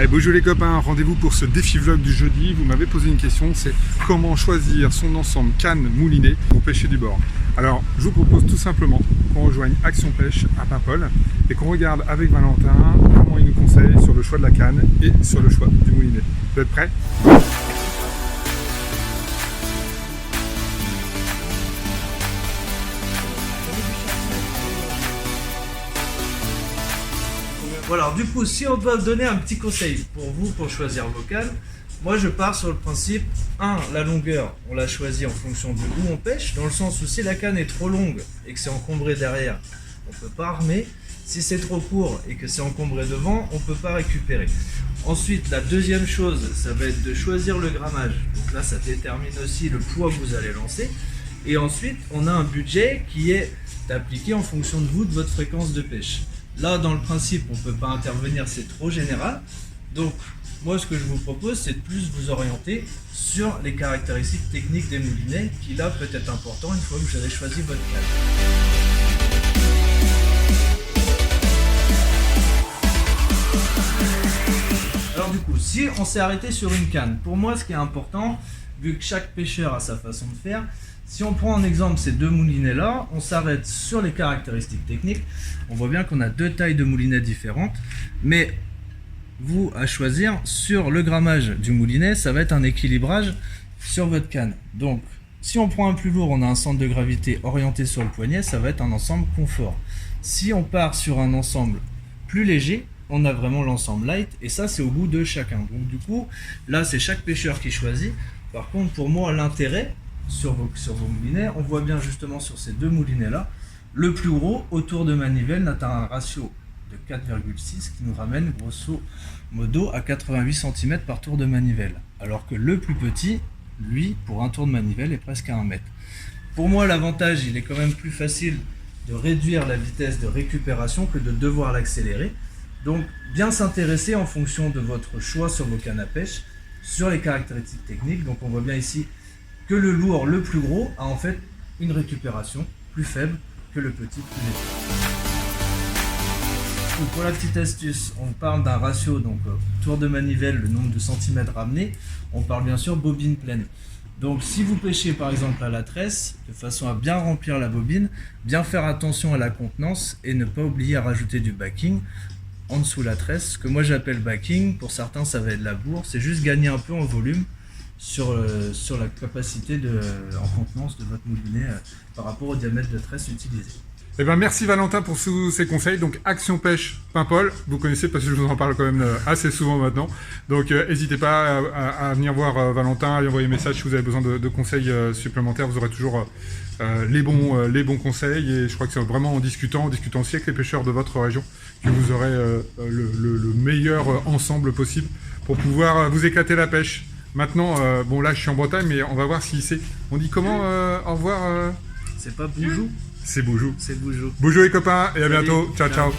Allez, bonjour les copains, rendez-vous pour ce défi vlog du jeudi. Vous m'avez posé une question, c'est comment choisir son ensemble canne moulinet pour pêcher du bord. Alors, je vous propose tout simplement qu'on rejoigne Action Pêche à Paimpol et qu'on regarde avec Valentin comment il nous conseille sur le choix de la canne et sur le choix du moulinet. Vous êtes prêts ? Voilà, alors du coup, si on doit donner un petit conseil pour vous pour choisir vos cannes, moi je pars sur le principe 1. La longueur, on la choisit en fonction de où on pêche, dans le sens où si la canne est trop longue et que c'est encombré derrière, on ne peut pas armer. Si c'est trop court et que c'est encombré devant, on ne peut pas récupérer. Ensuite, la deuxième chose, ça va être de choisir le grammage. Donc là, ça détermine aussi le poids que vous allez lancer. Et ensuite, on a un budget qui est appliqué en fonction de vous, de votre fréquence de pêche. Là, dans le principe, on ne peut pas intervenir, c'est trop général. Donc, moi, ce que je vous propose, c'est de plus vous orienter sur les caractéristiques techniques des moulinets, qui là peut être important une fois que vous avez choisi votre canne. Alors du coup, si on s'est arrêté sur une canne, pour moi, ce qui est important, vu que chaque pêcheur a sa façon de faire, si on prend en exemple ces deux moulinets là, on s'arrête sur les caractéristiques techniques. On voit bien qu'on a deux tailles de moulinets différentes, mais vous à choisir sur le grammage du moulinet, ça va être un équilibrage sur votre canne. Donc si on prend un plus lourd, on a un centre de gravité orienté sur le poignet, ça va être un ensemble confort. Si on part sur un ensemble plus léger, on a vraiment l'ensemble light, et ça c'est au goût de chacun. Donc du coup, là c'est chaque pêcheur qui choisit. Par contre, pour moi, l'intérêt sur vos moulinets, on voit bien justement sur ces deux moulinets là, le plus gros autour de manivelle atteint un ratio de 4,6 qui nous ramène grosso modo à 88 cm par tour de manivelle, alors que le plus petit, lui, pour un tour de manivelle est presque à 1 mètre. Pour moi, l'avantage, il est quand même plus facile de réduire la vitesse de récupération que de devoir l'accélérer. Donc bien s'intéresser en fonction de votre choix sur vos cannes à pêche, sur les caractéristiques techniques. Donc on voit bien ici que le lourd, le plus gros, a en fait une récupération plus faible que le petit, plus léger. Donc pour la petite astuce, on parle d'un ratio, donc tour de manivelle, le nombre de centimètres ramenés, on parle bien sûr bobine pleine. Donc si vous pêchez par exemple à la tresse, de façon à bien remplir la bobine, bien faire attention à la contenance et ne pas oublier à rajouter du backing en dessous de la tresse. Ce que moi j'appelle backing, pour certains ça va être la bourre, c'est juste gagner un peu en volume sur la capacité en contenance de votre moulinet par rapport au diamètre de tresse utilisé. Eh ben, merci Valentin pour tous ces conseils. Donc Action Pêche Paimpol, vous connaissez parce que je vous en parle quand même assez souvent maintenant. Donc n'hésitez pas à venir voir Valentin et envoyer un message si vous avez besoin de conseils supplémentaires. Vous aurez toujours les bons conseils, et je crois que c'est vraiment en discutant aussi avec les pêcheurs de votre région que vous aurez le meilleur ensemble possible pour pouvoir vous éclater la pêche. Maintenant, bon là je suis en Bretagne, mais on va voir si c'est... On dit comment au revoir C'est pas boujou? C'est boujou. C'est boujou. Boujou les copains, et à Salut. bientôt. Ciao, ciao.